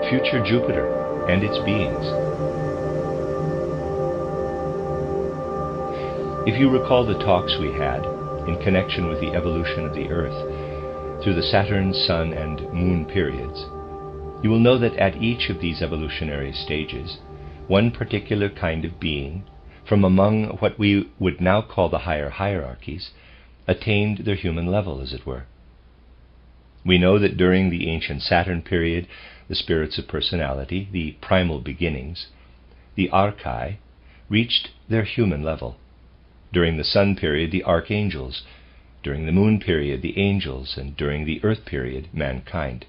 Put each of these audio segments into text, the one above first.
future Jupiter and its beings. If you recall the talks we had in connection with the evolution of the Earth through the Saturn, Sun, and Moon periods, you will know that at each of these evolutionary stages, one particular kind of being from among what we would now call the higher hierarchies attained their human level, as it were. We know that during the ancient Saturn period, the spirits of personality, the primal beginnings, the archai, reached their human level. During the Sun period, the archangels, during the Moon period, the angels, and during the Earth period, mankind.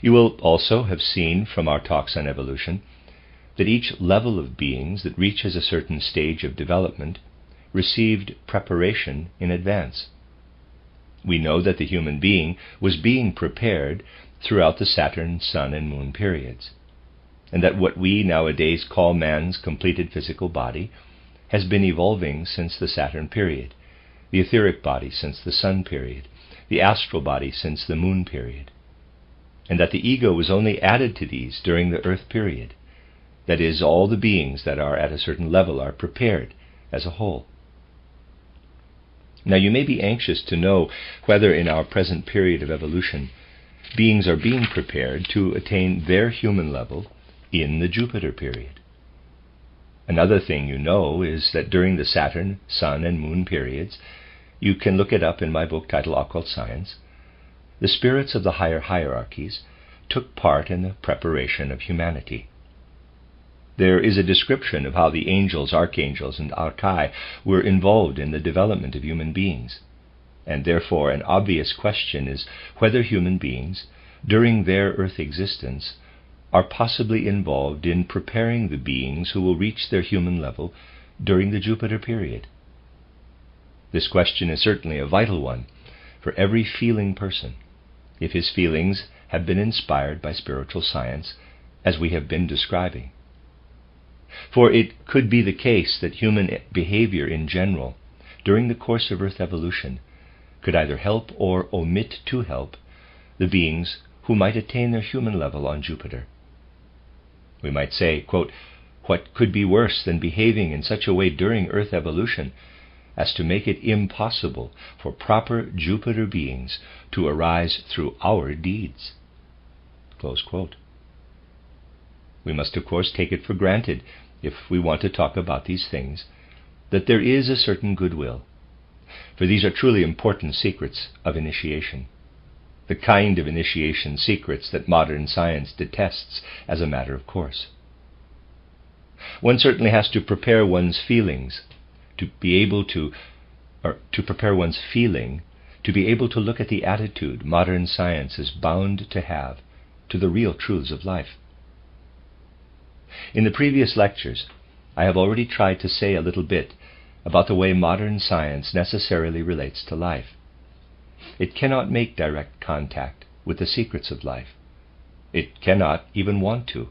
You will also have seen from our talks on evolution that each level of beings that reaches a certain stage of development received preparation in advance. We know that the human being was being prepared throughout the Saturn, Sun, and Moon periods, and that what we nowadays call man's completed physical body has been evolving since the Saturn period, the etheric body since the Sun period, the astral body since the Moon period, and that the ego was only added to these during the Earth period. That is, all the beings that are at a certain level are prepared as a whole. Now, you may be anxious to know whether in our present period of evolution beings are being prepared to attain their human level in the Jupiter period. Another thing you know is that during the Saturn, Sun, and Moon periods, you can look it up in my book titled Occult Science, the spirits of the higher hierarchies took part in the preparation of humanity. There is a description of how the angels, archangels, and archai were involved in the development of human beings, and therefore an obvious question is whether human beings, during their earth existence, are possibly involved in preparing the beings who will reach their human level during the Jupiter period. This question is certainly a vital one for every feeling person, if his feelings have been inspired by spiritual science, as we have been describing. For it could be the case that human behavior in general, during the course of Earth evolution, could either help or omit to help the beings who might attain their human level on Jupiter. We might say, quote, what could be worse than behaving in such a way during Earth evolution as to make it impossible for proper Jupiter beings to arise through our deeds? Close quote. We must, of course, take it for granted, if we want to talk about these things, that there is a certain goodwill, for these are truly important secrets of initiation, the kind of initiation secrets that modern science detests as a matter of course. One certainly has to prepare one's feelings to be able to prepare one's feeling to be able to look at the attitude modern science is bound to have to the real truths of life. In the previous lectures, I have already tried to say a little bit about the way modern science necessarily relates to life. It cannot make direct contact with the secrets of life. It cannot even want to.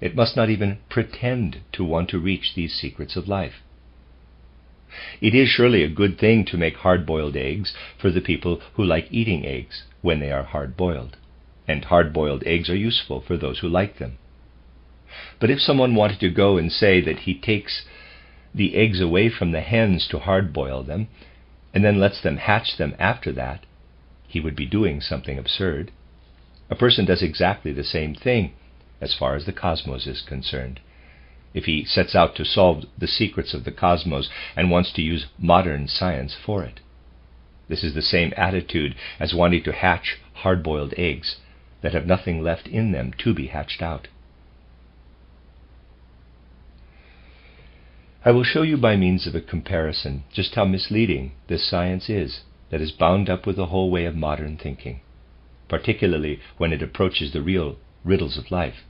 It must not even pretend to want to reach these secrets of life. It is surely a good thing to make hard-boiled eggs for the people who like eating eggs when they are hard-boiled, and hard-boiled eggs are useful for those who like them. But if someone wanted to go and say that he takes the eggs away from the hens to hard-boil them, and then lets them hatch them after that, he would be doing something absurd. A person does exactly the same thing as far as the cosmos is concerned. If he sets out to solve the secrets of the cosmos and wants to use modern science for it, this is the same attitude as wanting to hatch hard-boiled eggs that have nothing left in them to be hatched out. I will show you by means of a comparison just how misleading this science is that is bound up with the whole way of modern thinking, particularly when it approaches the real riddles of life.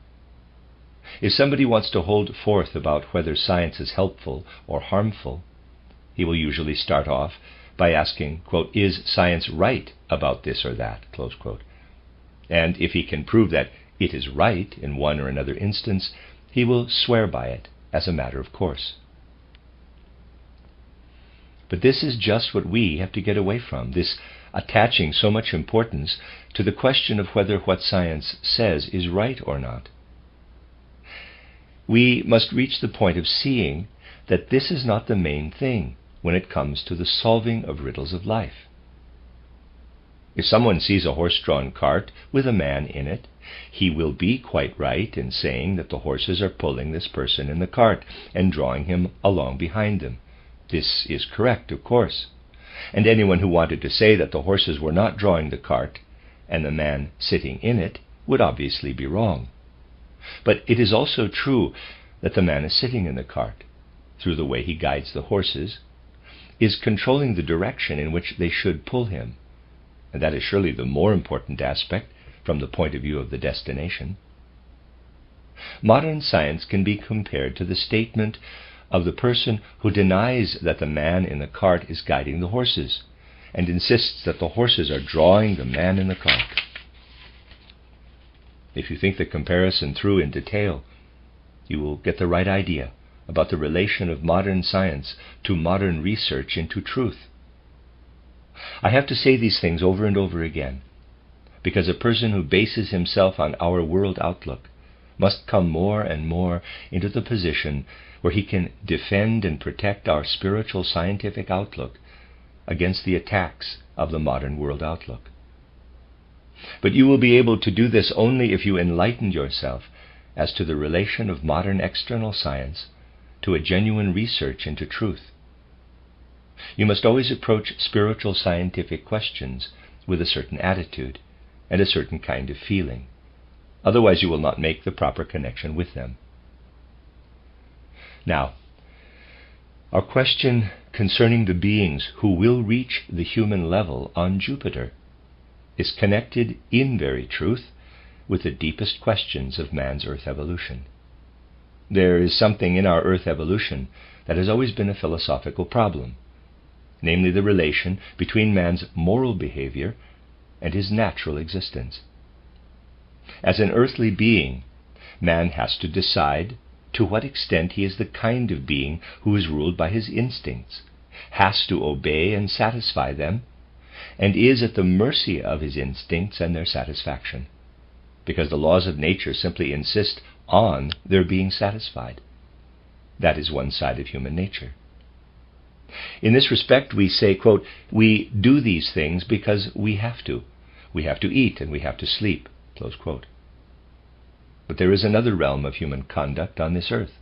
If somebody wants to hold forth about whether science is helpful or harmful, he will usually start off by asking, quote, is science right about this or that, close quote. And if he can prove that it is right in one or another instance, he will swear by it as a matter of course. But this is just what we have to get away from, this attaching so much importance to the question of whether what science says is right or not. We must reach the point of seeing that this is not the main thing when it comes to the solving of riddles of life. If someone sees a horse-drawn cart with a man in it, he will be quite right in saying that the horses are pulling this person in the cart and drawing him along behind them. This is correct, of course. And anyone who wanted to say that the horses were not drawing the cart and the man sitting in it would obviously be wrong. But it is also true that the man is sitting in the cart, through the way he guides the horses, is controlling the direction in which they should pull him. And that is surely the more important aspect from the point of view of the destination. Modern science can be compared to the statement of the person who denies that the man in the cart is guiding the horses, and insists that the horses are drawing the man in the cart. If you think the comparison through in detail, you will get the right idea about the relation of modern science to modern research into truth. I have to say these things over and over again, because a person who bases himself on our world outlook must come more and more into the position where he can defend and protect our spiritual scientific outlook against the attacks of the modern world outlook. But you will be able to do this only if you enlighten yourself as to the relation of modern external science to a genuine research into truth. You must always approach spiritual scientific questions with a certain attitude and a certain kind of feeling. Otherwise you will not make the proper connection with them. Now, our question concerning the beings who will reach the human level on Jupiter is connected in very truth with the deepest questions of man's Earth evolution. There is something in our Earth evolution that has always been a philosophical problem, namely the relation between man's moral behavior and his natural existence. As an earthly being, man has to decide to what extent he is the kind of being who is ruled by his instincts, has to obey and satisfy them, and is at the mercy of his instincts and their satisfaction, because the laws of nature simply insist on their being satisfied. That is one side of human nature. In this respect, we say, quote, we do these things because we have to. We have to eat and we have to sleep, close quote. But there is another realm of human conduct on this earth,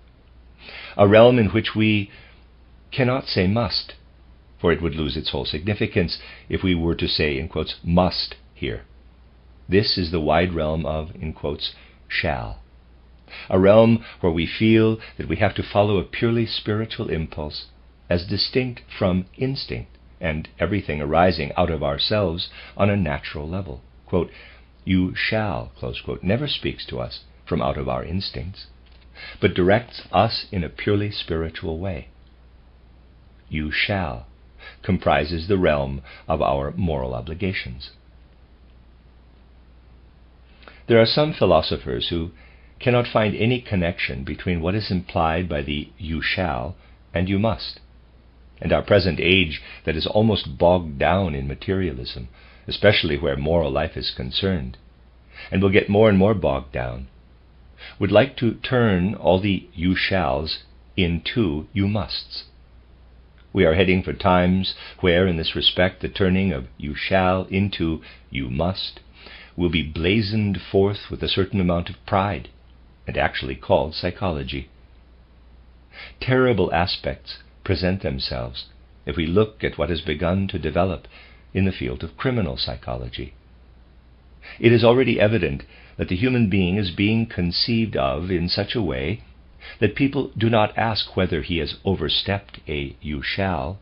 a realm in which we cannot say must, for it would lose its whole significance if we were to say, in quotes, must here. This is the wide realm of, in quotes, shall, a realm where we feel that we have to follow a purely spiritual impulse as distinct from instinct and everything arising out of ourselves on a natural level. Quote, you shall, close quote, never speaks to us from out of our instincts, but directs us in a purely spiritual way. You shall comprises the realm of our moral obligations. There are some philosophers who cannot find any connection between what is implied by the you shall and you must, and our present age that is almost bogged down in materialism, especially where moral life is concerned, and will get more and more bogged down, would like to turn all the you shalls into you musts. We are heading for times where, in this respect, the turning of you shall into you must will be blazoned forth with a certain amount of pride, and actually called psychology. Terrible aspects present themselves if we look at what has begun to develop in the field of criminal psychology. It is already evident that the human being is being conceived of in such a way that people do not ask whether he has overstepped a you shall,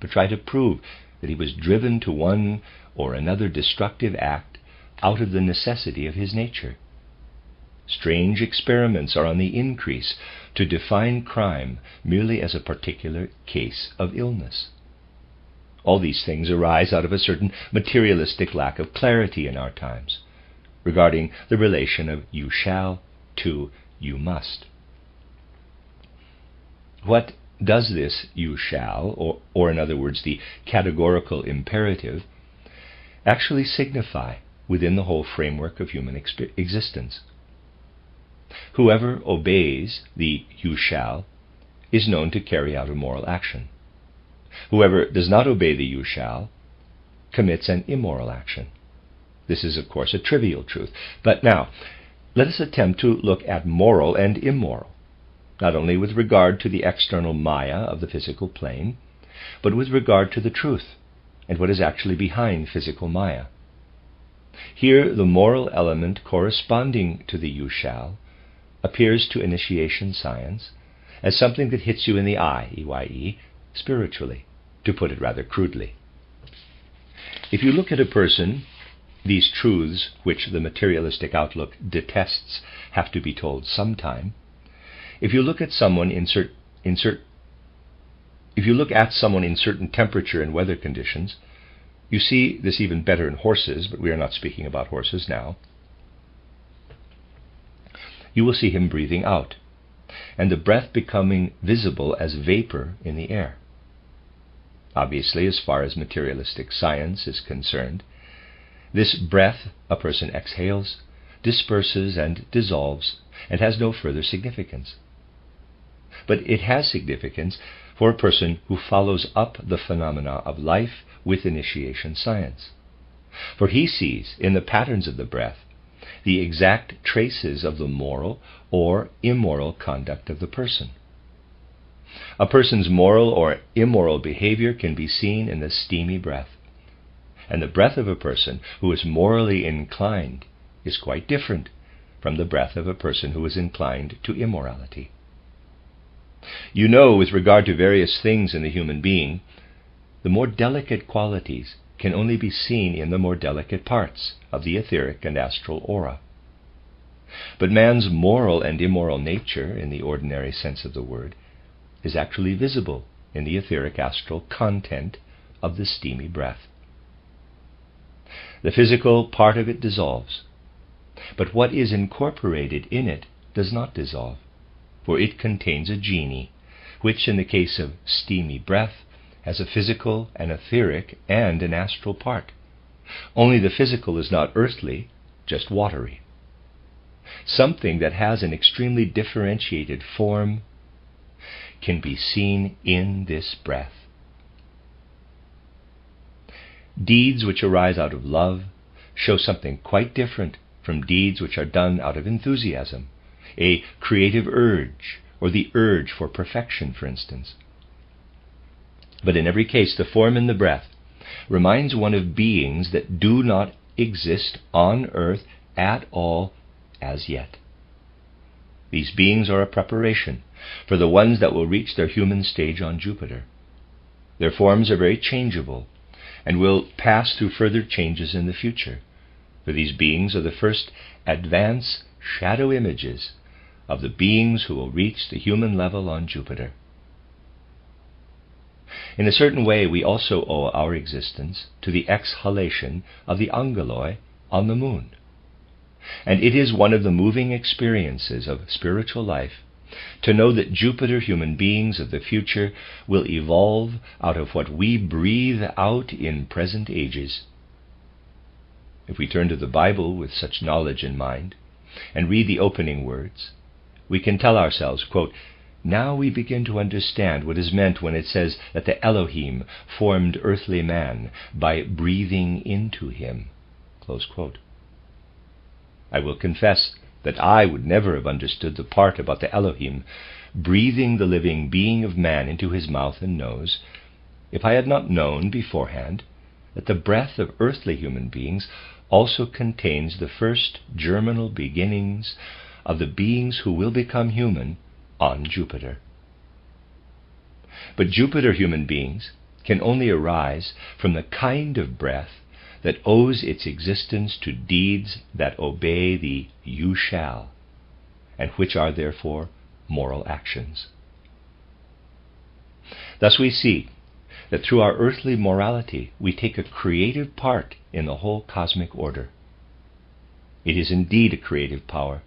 but try to prove that he was driven to one or another destructive act out of the necessity of his nature. Strange experiments are on the increase to define crime merely as a particular case of illness. All these things arise out of a certain materialistic lack of clarity in our times regarding the relation of you shall to you must. What does this you shall, or in other words, the categorical imperative, actually signify within the whole framework of human existence. Whoever obeys the "you shall" is known to carry out a moral action. Whoever does not obey the "you shall" commits an immoral action. This is, of course, a trivial truth. But now, let us attempt to look at moral and immoral, not only with regard to the external maya of the physical plane, but with regard to the truth and what is actually behind physical maya. Here, the moral element corresponding to the "you shall" appears to initiation science as something that hits you in the eye, EYE, spiritually, to put it rather crudely. If you look at a person, these truths which the materialistic outlook detests have to be told sometime. If you look at someone in certain temperature and weather conditions, you see this even better in horses, but we are not speaking about horses now. You will see him breathing out, and the breath becoming visible as vapor in the air. Obviously, as far as materialistic science is concerned, this breath a person exhales, disperses and dissolves, and has no further significance. But it has significance for a person who follows up the phenomena of life with initiation science. For he sees in the patterns of the breath the exact traces of the moral or immoral conduct of the person. A person's moral or immoral behavior can be seen in the steamy breath, and the breath of a person who is morally inclined is quite different from the breath of a person who is inclined to immorality. You know, with regard to various things in the human being, the more delicate qualities can only be seen in the more delicate parts of the etheric and astral aura. But man's moral and immoral nature, in the ordinary sense of the word, is actually visible in the etheric astral content of the steamy breath. The physical part of it dissolves, but what is incorporated in it does not dissolve, for it contains a genie, which in the case of steamy breath has a physical, an etheric, and an astral part. Only the physical is not earthly, just watery. Something that has an extremely differentiated form can be seen in this breath. Deeds which arise out of love show something quite different from deeds which are done out of enthusiasm, a creative urge, or the urge for perfection, for instance. But in every case, the form in the breath reminds one of beings that do not exist on earth at all as yet. These beings are a preparation for the ones that will reach their human stage on Jupiter. Their forms are very changeable and will pass through further changes in the future, for these beings are the first advance shadow images of the beings who will reach the human level on Jupiter. In a certain way, we also owe our existence to the exhalation of the angeloi on the moon. And it is one of the moving experiences of spiritual life to know that Jupiter human beings of the future will evolve out of what we breathe out in present ages. If we turn to the Bible with such knowledge in mind and read the opening words, we can tell ourselves, quote, "Now we begin to understand what is meant when it says that the Elohim formed earthly man by breathing into him." Close quote. I will confess that I would never have understood the part about the Elohim breathing the living being of man into his mouth and nose if I had not known beforehand that the breath of earthly human beings also contains the first germinal beginnings of the beings who will become human on Jupiter. But Jupiter human beings can only arise from the kind of breath that owes its existence to deeds that obey the "you shall," and which are therefore moral actions. Thus we see that through our earthly morality we take a creative part in the whole cosmic order. It is indeed a creative power,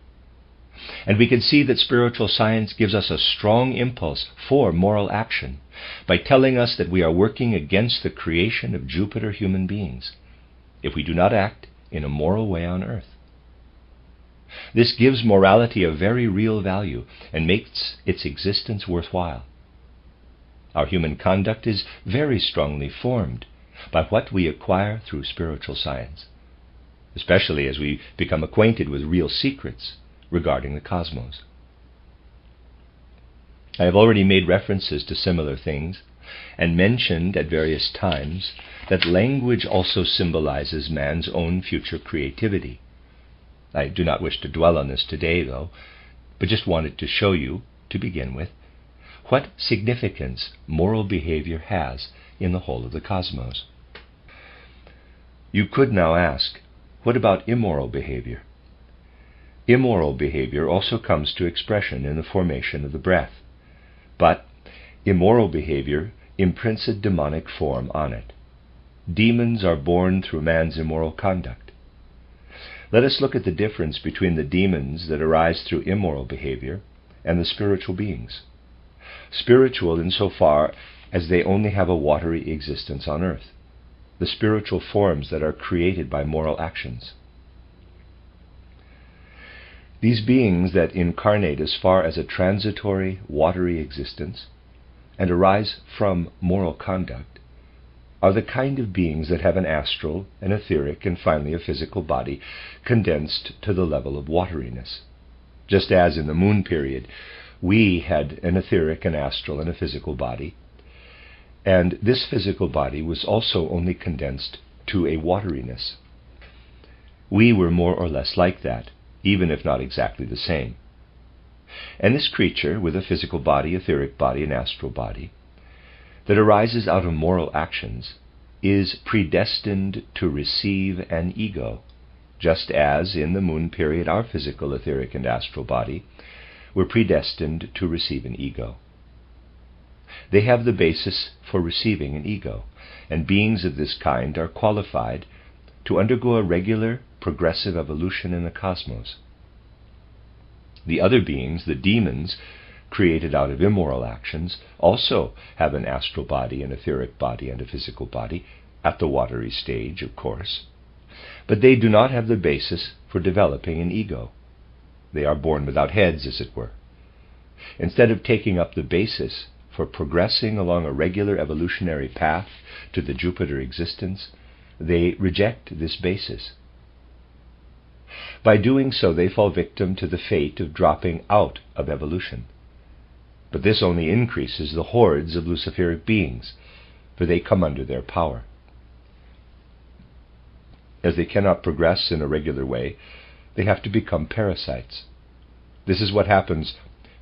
and we can see that spiritual science gives us a strong impulse for moral action by telling us that we are working against the creation of Jupiter human beings. if we do not act in a moral way on earth. This gives morality a very real value and makes its existence worthwhile. Our human conduct is very strongly formed by what we acquire through spiritual science, especially as we become acquainted with real secrets regarding the cosmos. I have already made references to similar things and mentioned at various times that language also symbolizes man's own future creativity. I do not wish to dwell on this today, though, but just wanted to show you, to begin with, what significance moral behavior has in the whole of the cosmos. You could now ask, what about immoral behavior? Immoral behavior also comes to expression in the formation of the breath, but immoral behavior imprints a demonic form on it. Demons are born through man's immoral conduct. Let us look at the difference between the demons that arise through immoral behavior and the spiritual beings. Spiritual insofar as they only have a watery existence on earth, the spiritual forms that are created by moral actions. These beings that incarnate as far as a transitory, watery existence and arise from moral conduct are the kind of beings that have an astral, an etheric, and finally a physical body condensed to the level of wateriness. Just as in the moon period, we had an etheric, an astral, and a physical body, and this physical body was also only condensed to a wateriness. We were more or less like that, even if not exactly the same. And this creature, with a physical body, etheric body, and astral body, that arises out of moral actions, is predestined to receive an ego, just as in the moon period our physical, etheric, and astral body were predestined to receive an ego. They have the basis for receiving an ego, and beings of this kind are qualified to undergo a regular, progressive evolution in the cosmos. The other beings, the demons, created out of immoral actions, also have an astral body, an etheric body, and a physical body, at the watery stage, of course. But they do not have the basis for developing an ego. They are born without heads, as it were. Instead of taking up the basis for progressing along a regular evolutionary path to the Jupiter existence, they reject this basis. By doing so, they fall victim to the fate of dropping out of evolution. But this only increases the hordes of Luciferic beings, for they come under their power. As they cannot progress in a regular way, they have to become parasites. This is what happens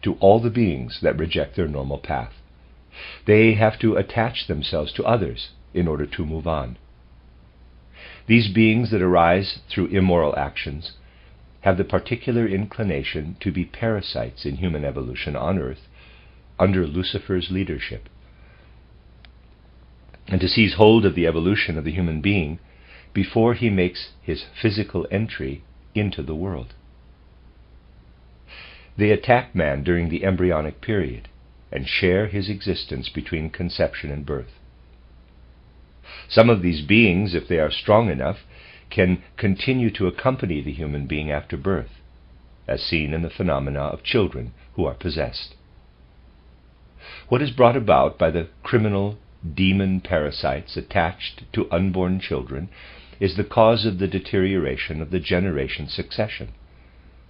to all the beings that reject their normal path. They have to attach themselves to others in order to move on. These beings that arise through immoral actions have the particular inclination to be parasites in human evolution on earth under Lucifer's leadership, and to seize hold of the evolution of the human being before he makes his physical entry into the world. They attack man during the embryonic period and share his existence between conception and birth. Some of these beings, if they are strong enough, can continue to accompany the human being after birth, as seen in the phenomena of children who are possessed. What is brought about by the criminal demon parasites attached to unborn children is the cause of the deterioration of the generation succession,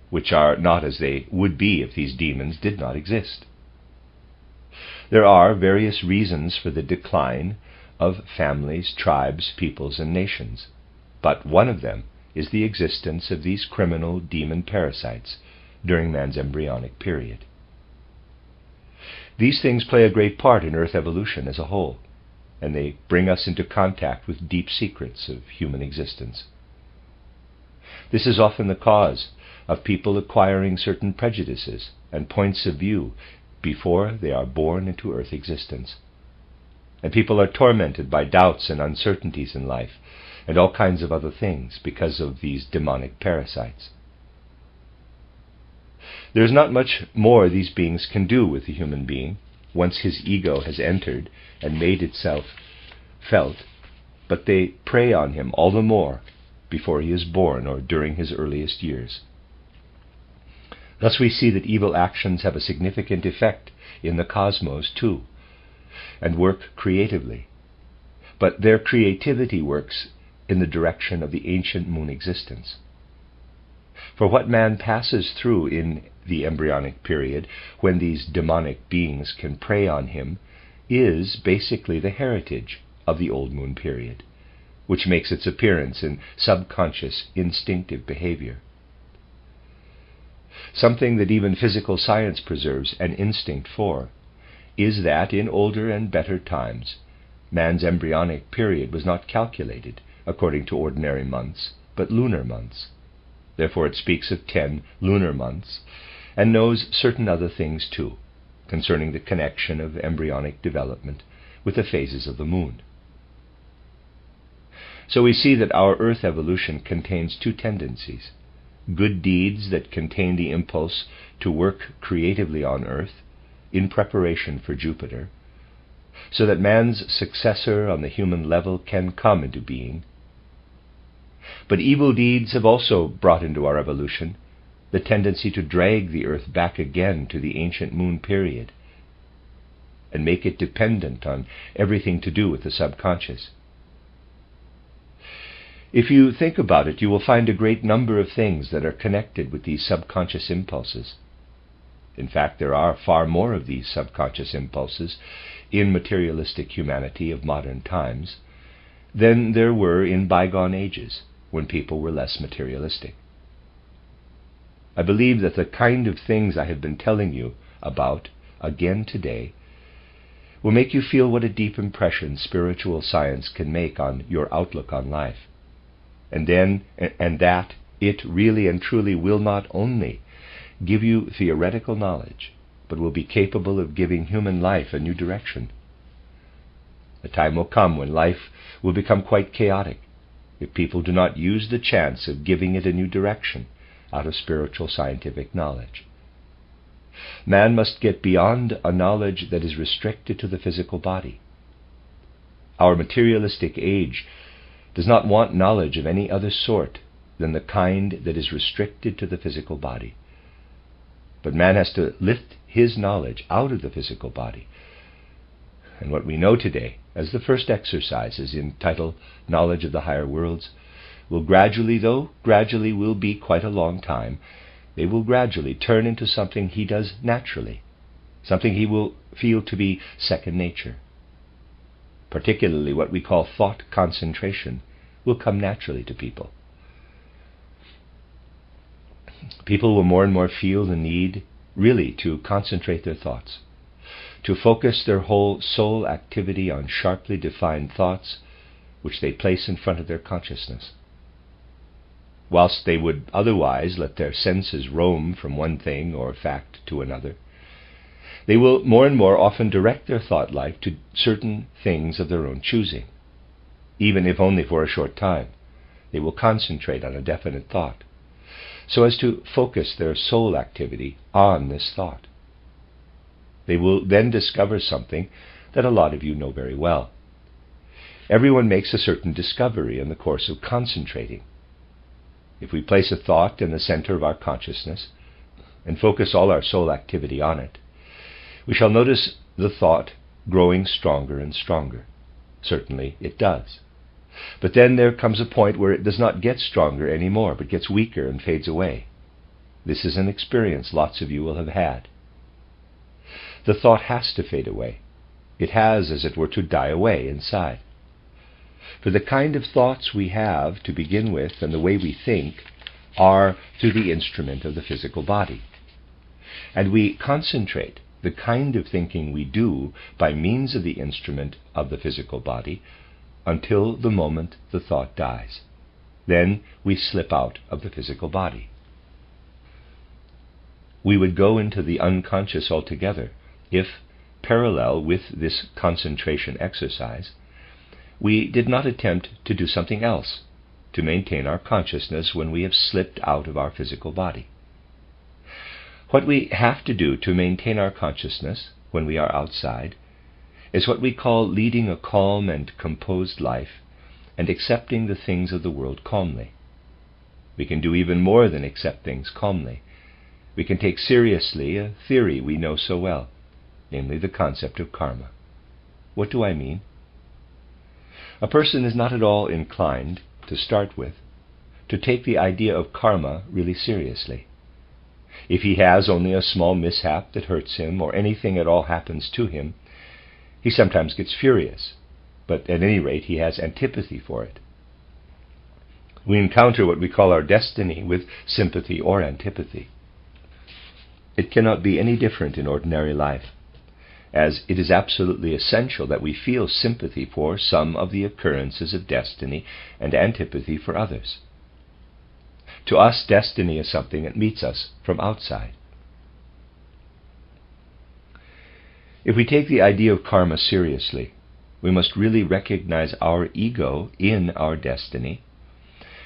which are not as they would be if these demons did not exist. There are various reasons for the decline of families, tribes, peoples, and nations, but one of them is the existence of these criminal demon parasites during man's embryonic period. These things play a great part in Earth evolution as a whole, and they bring us into contact with deep secrets of human existence. This is often the cause of people acquiring certain prejudices and points of view before they are born into Earth existence. And people are tormented by doubts and uncertainties in life, and all kinds of other things because of these demonic parasites. There is not much more these beings can do with the human being once his ego has entered and made itself felt, but they prey on him all the more before he is born or during his earliest years. Thus we see that evil actions have a significant effect in the cosmos too, and work creatively. But their creativity works in the direction of the ancient moon existence. For what man passes through in the embryonic period, when these demonic beings can prey on him, is basically the heritage of the old moon period, which makes its appearance in subconscious instinctive behavior. Something that even physical science preserves an instinct for is that in older and better times, man's embryonic period was not calculated according to ordinary months, but lunar months. Therefore it speaks of 10 lunar months, and knows certain other things too, concerning the connection of embryonic development with the phases of the moon. So we see that our earth evolution contains two tendencies: good deeds that contain the impulse to work creatively on earth in preparation for Jupiter, so that man's successor on the human level can come into being. But evil deeds have also brought into our evolution the tendency to drag the earth back again to the ancient moon period and make it dependent on everything to do with the subconscious. If you think about it, you will find a great number of things that are connected with these subconscious impulses. In fact, there are far more of these subconscious impulses in materialistic humanity of modern times than there were in bygone ages when people were less materialistic. I believe that the kind of things I have been telling you about again today will make you feel what a deep impression spiritual science can make on your outlook on life, and that it really and truly will not only give you theoretical knowledge, but will be capable of giving human life a new direction. A time will come when life will become quite chaotic if people do not use the chance of giving it a new direction out of spiritual scientific knowledge. Man must get beyond a knowledge that is restricted to the physical body. Our materialistic age does not want knowledge of any other sort than the kind that is restricted to the physical body. But man has to lift his knowledge out of the physical body. And what we know today, as the first exercises entitled Knowledge of the Higher Worlds, will gradually will be quite a long time, they will gradually turn into something he does naturally, something he will feel to be second nature. Particularly what we call thought concentration will come naturally to people. People will more and more feel the need really to concentrate their thoughts, to focus their whole soul activity on sharply defined thoughts which they place in front of their consciousness. Whilst they would otherwise let their senses roam from one thing or fact to another, they will more and more often direct their thought life to certain things of their own choosing. Even if only for a short time, they will concentrate on a definite thought, so as to focus their soul activity on this thought. They will then discover something that a lot of you know very well. Everyone makes a certain discovery in the course of concentrating. If we place a thought in the center of our consciousness and focus all our soul activity on it, we shall notice the thought growing stronger and stronger. Certainly it does. But then there comes a point where it does not get stronger anymore, but gets weaker and fades away. This is an experience lots of you will have had. The thought has to fade away. It has, as it were, to die away inside. For the kind of thoughts we have to begin with and the way we think are through the instrument of the physical body. And we concentrate the kind of thinking we do by means of the instrument of the physical body until the moment the thought dies. Then we slip out of the physical body. We would go into the unconscious altogether if, parallel with this concentration exercise, we did not attempt to do something else to maintain our consciousness when we have slipped out of our physical body. What we have to do to maintain our consciousness when we are outside is what we call leading a calm and composed life and accepting the things of the world calmly. We can do even more than accept things calmly. We can take seriously a theory we know so well, namely the concept of karma. What do I mean? A person is not at all inclined, to start with, to take the idea of karma really seriously. If he has only a small mishap that hurts him, or anything at all happens to him, he sometimes gets furious, but at any rate he has antipathy for it. We encounter what we call our destiny with sympathy or antipathy. It cannot be any different in ordinary life, as it is absolutely essential that we feel sympathy for some of the occurrences of destiny and antipathy for others. To us, destiny is something that meets us from outside. If we take the idea of karma seriously, we must really recognize our ego in our destiny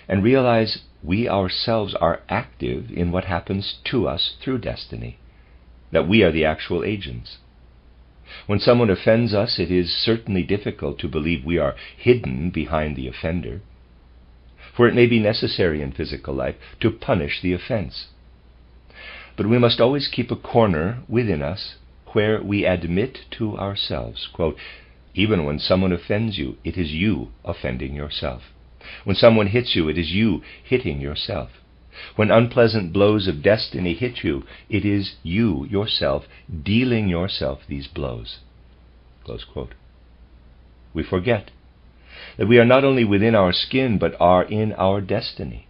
and realize we ourselves are active in what happens to us through destiny, that we are the actual agents. When someone offends us, it is certainly difficult to believe we are hidden behind the offender, for it may be necessary in physical life to punish the offense. But we must always keep a corner within us where we admit to ourselves, quote, even when someone offends you, it is you offending yourself. When someone hits you, it is you hitting yourself. When unpleasant blows of destiny hit you, it is you yourself dealing yourself these blows. Close quote. We forget that we are not only within our skin, but are in our destiny.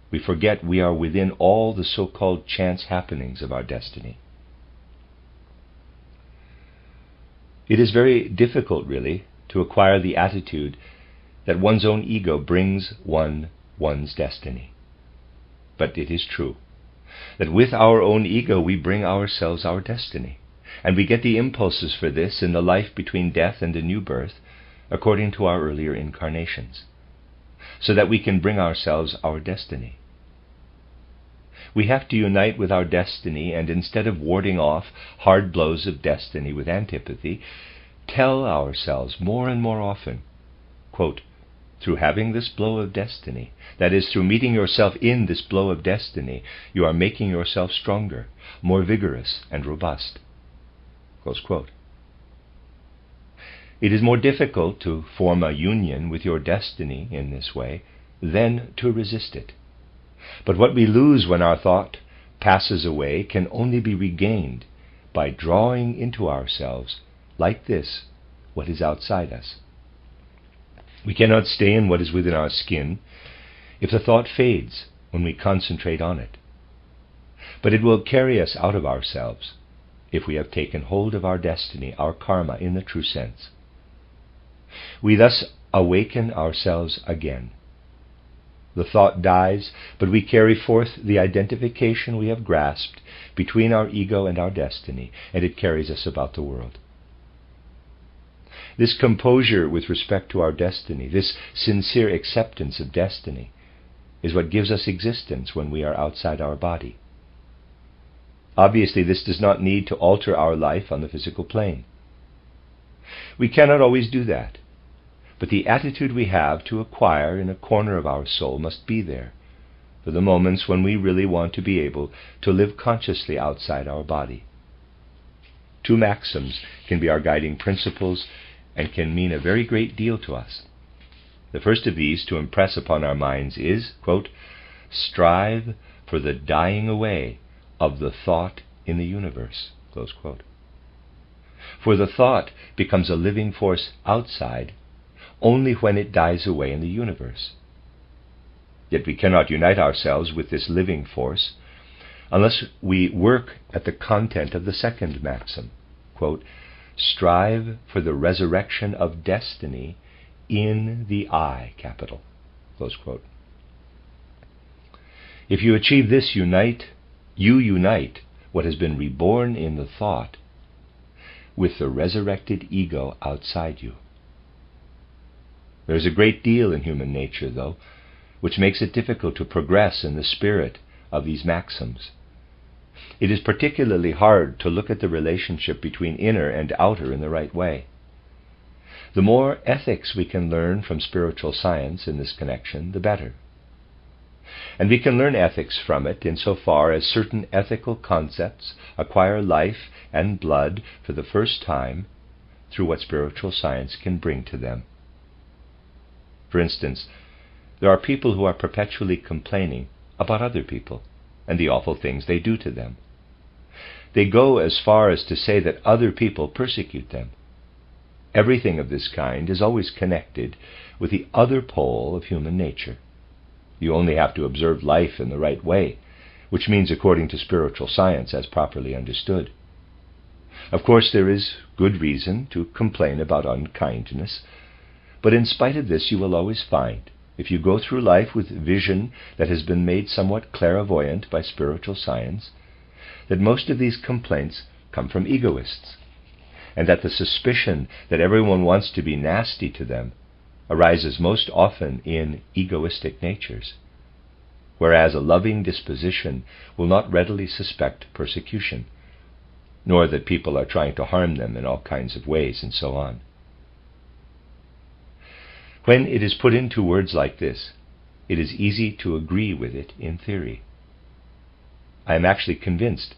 We forget we are within all the so-called chance happenings of our destiny. It is very difficult, really, to acquire the attitude that one's own ego brings one's destiny. But it is true that with our own ego we bring ourselves our destiny, and we get the impulses for this in the life between death and a new birth, according to our earlier incarnations, so that we can bring ourselves our destiny. We have to unite with our destiny, and instead of warding off hard blows of destiny with antipathy, tell ourselves more and more often, quote, through having this blow of destiny, that is, through meeting yourself in this blow of destiny, you are making yourself stronger, more vigorous and robust. Close quote. It is more difficult to form a union with your destiny in this way than to resist it. But what we lose when our thought passes away can only be regained by drawing into ourselves, like this, what is outside us. We cannot stay in what is within our skin if the thought fades when we concentrate on it. But it will carry us out of ourselves if we have taken hold of our destiny, our karma, in the true sense. We thus awaken ourselves again. The thought dies, but we carry forth the identification we have grasped between our ego and our destiny, and it carries us about the world. This composure with respect to our destiny, this sincere acceptance of destiny, is what gives us existence when we are outside our body. Obviously, this does not need to alter our life on the physical plane. We cannot always do that, but the attitude we have to acquire in a corner of our soul must be there for the moments when we really want to be able to live consciously outside our body. Two maxims can be our guiding principles and can mean a very great deal to us. The first of these to impress upon our minds is, quote, strive for the dying away of the thought in the universe, close quote. For the thought becomes a living force outside only when it dies away in the universe. Yet we cannot unite ourselves with this living force unless we work at the content of the second maxim, quote, strive for the resurrection of destiny in the I, capital, close quote. If you achieve this, you unite what has been reborn in the thought with the resurrected ego outside you. There is a great deal in human nature, though, which makes it difficult to progress in the spirit of these maxims. It is particularly hard to look at the relationship between inner and outer in the right way. The more ethics we can learn from spiritual science in this connection, the better. And we can learn ethics from it insofar as certain ethical concepts acquire life and blood for the first time through what spiritual science can bring to them. For instance, there are people who are perpetually complaining about other people and the awful things they do to them. They go as far as to say that other people persecute them. Everything of this kind is always connected with the other pole of human nature. You only have to observe life in the right way, which means according to spiritual science as properly understood. Of course, there is good reason to complain about unkindness, but in spite of this you will always find, if you go through life with vision that has been made somewhat clairvoyant by spiritual science, that most of these complaints come from egoists, and that the suspicion that everyone wants to be nasty to them arises most often in egoistic natures, whereas a loving disposition will not readily suspect persecution, nor that people are trying to harm them in all kinds of ways, and so on. When it is put into words like this, it is easy to agree with it in theory. I am actually convinced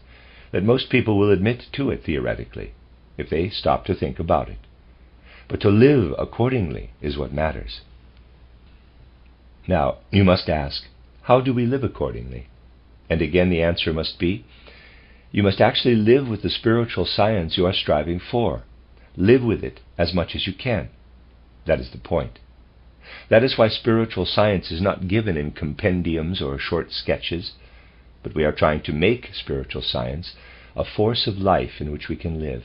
that most people will admit to it theoretically, if they stop to think about it. But to live accordingly is what matters. Now, you must ask, how do we live accordingly? And again the answer must be, you must actually live with the spiritual science you are striving for. Live with it as much as you can. That is the point. That is why spiritual science is not given in compendiums or short sketches, but we are trying to make spiritual science a force of life in which we can live,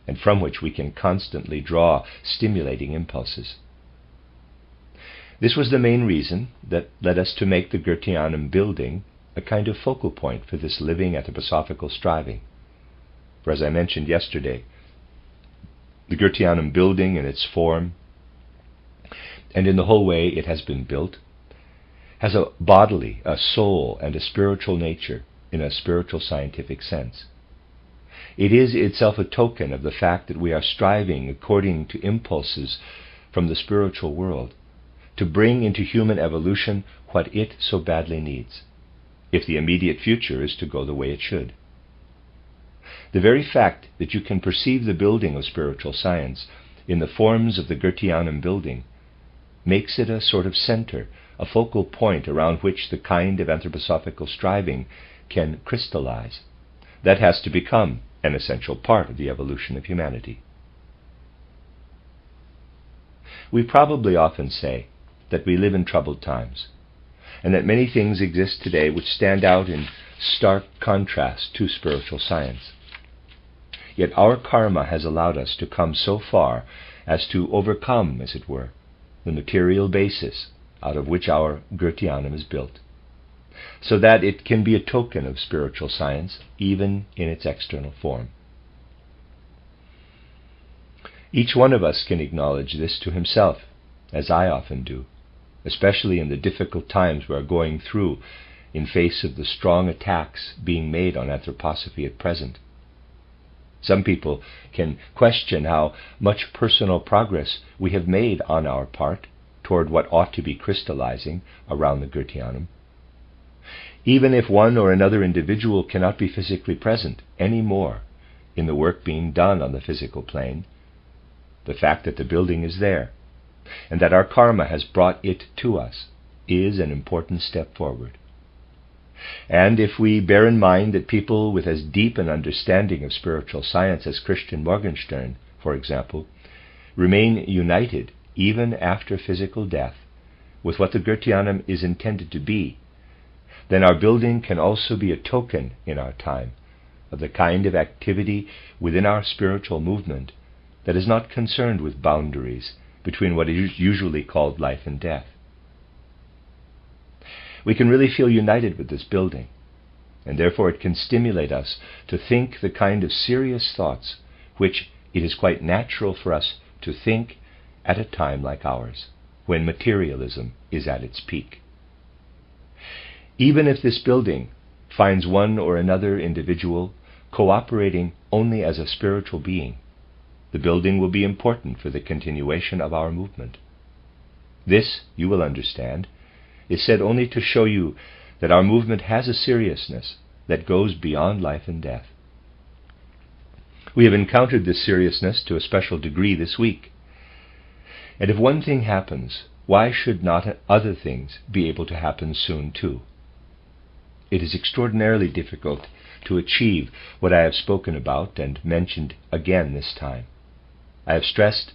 and from which we can constantly draw stimulating impulses. This was the main reason that led us to make the Goetheanum building a kind of focal point for this living anthroposophical striving. For as I mentioned yesterday, the Goetheanum building in its form, and in the whole way it has been built, has a bodily, a soul, and a spiritual nature in a spiritual scientific sense. It is itself a token of the fact that we are striving according to impulses from the spiritual world to bring into human evolution what it so badly needs, if the immediate future is to go the way it should. The very fact that you can perceive the building of spiritual science in the forms of the Goetheanum building makes it a sort of center, a focal point around which the kind of anthroposophical striving can crystallize. That has to become an essential part of the evolution of humanity. We probably often say that we live in troubled times, and that many things exist today which stand out in stark contrast to spiritual science. Yet our karma has allowed us to come so far as to overcome, as it were, the material basis out of which our Goetheanum is built, so that it can be a token of spiritual science even in its external form. Each one of us can acknowledge this to himself, as I often do, especially in the difficult times we are going through in face of the strong attacks being made on anthroposophy at present. Some people can question how much personal progress we have made on our part toward what ought to be crystallizing around the Goetheanum. Even if one or another individual cannot be physically present any more in the work being done on the physical plane, the fact that the building is there, and that our karma has brought it to us, is an important step forward. And if we bear in mind that people with as deep an understanding of spiritual science as Christian Morgenstern, for example, remain united even after physical death with what the Goetheanum is intended to be, then our building can also be a token in our time of the kind of activity within our spiritual movement that is not concerned with boundaries between what is usually called life and death. We can really feel united with this building, and therefore it can stimulate us to think the kind of serious thoughts which it is quite natural for us to think at a time like ours, when materialism is at its peak. Even if this building finds one or another individual cooperating only as a spiritual being, the building will be important for the continuation of our movement. This, you will understand, is said only to show you that our movement has a seriousness that goes beyond life and death. We have encountered this seriousness to a special degree this week. And if one thing happens, why should not other things be able to happen soon too? It is extraordinarily difficult to achieve what I have spoken about and mentioned again this time. I have stressed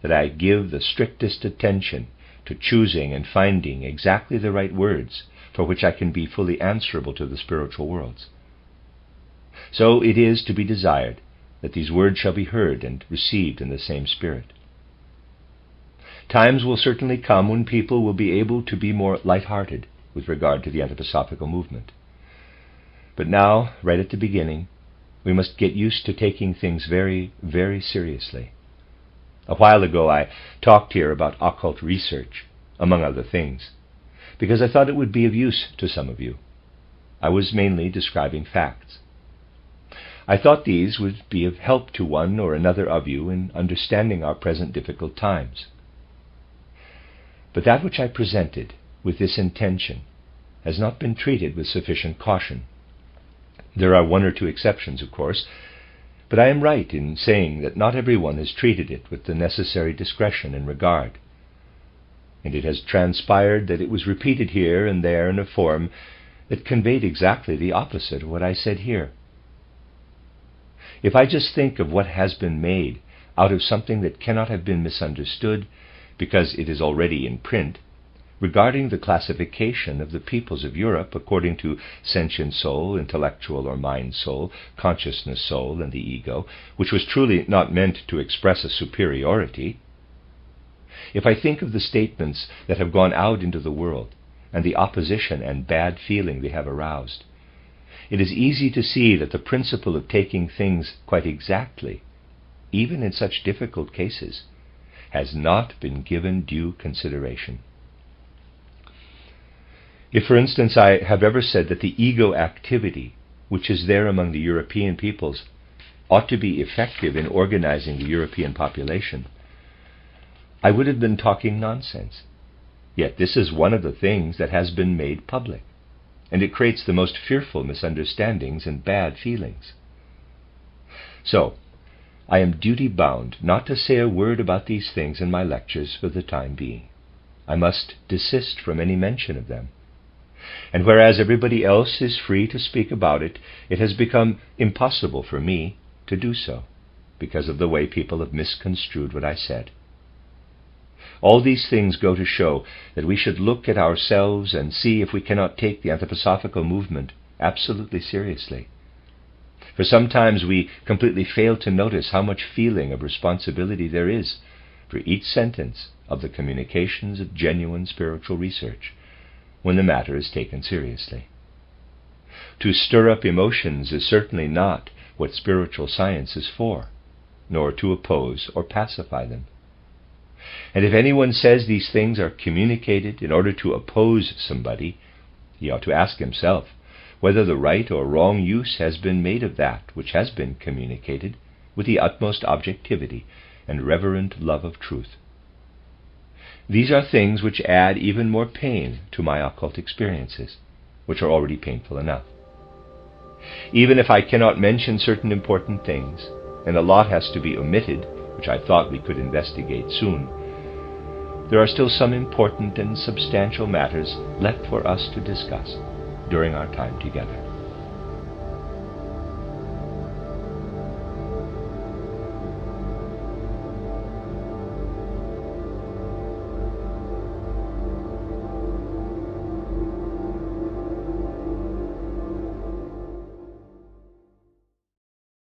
that I give the strictest attention to choosing and finding exactly the right words for which I can be fully answerable to the spiritual worlds. So it is to be desired that these words shall be heard and received in the same spirit. Times will certainly come when people will be able to be more light-hearted with regard to the anthroposophical movement. But now, right at the beginning, we must get used to taking things very, very seriously. A while ago I talked here about occult research, among other things, because I thought it would be of use to some of you. I was mainly describing facts. I thought these would be of help to one or another of you in understanding our present difficult times. But that which I presented with this intention has not been treated with sufficient caution. There are one or two exceptions, of course, but I am right in saying that not everyone has treated it with the necessary discretion and regard. And it has transpired that it was repeated here and there in a form that conveyed exactly the opposite of what I said here. If I just think of what has been made out of something that cannot have been misunderstood, because it is already in print, regarding the classification of the peoples of Europe according to sentient soul, intellectual or mind soul, consciousness soul, and the ego, which was truly not meant to express a superiority. If I think of the statements that have gone out into the world, and the opposition and bad feeling they have aroused, it is easy to see that the principle of taking things quite exactly, even in such difficult cases, has not been given due consideration. If, for instance, I have ever said that the ego activity, which is there among the European peoples, ought to be effective in organizing the European population, I would have been talking nonsense. Yet this is one of the things that has been made public, and it creates the most fearful misunderstandings and bad feelings. So, I am duty-bound not to say a word about these things in my lectures for the time being. I must desist from any mention of them. And whereas everybody else is free to speak about it, it has become impossible for me to do so, because of the way people have misconstrued what I said. All these things go to show that we should look at ourselves and see if we cannot take the anthroposophical movement absolutely seriously. For sometimes we completely fail to notice how much feeling of responsibility there is for each sentence of the communications of genuine spiritual research, when the matter is taken seriously. To stir up emotions is certainly not what spiritual science is for, nor to oppose or pacify them. And if anyone says these things are communicated in order to oppose somebody, he ought to ask himself whether the right or wrong use has been made of that which has been communicated with the utmost objectivity and reverent love of truth. These are things which add even more pain to my occult experiences, which are already painful enough. Even if I cannot mention certain important things, and a lot has to be omitted, which I thought we could investigate soon, there are still some important and substantial matters left for us to discuss during our time together.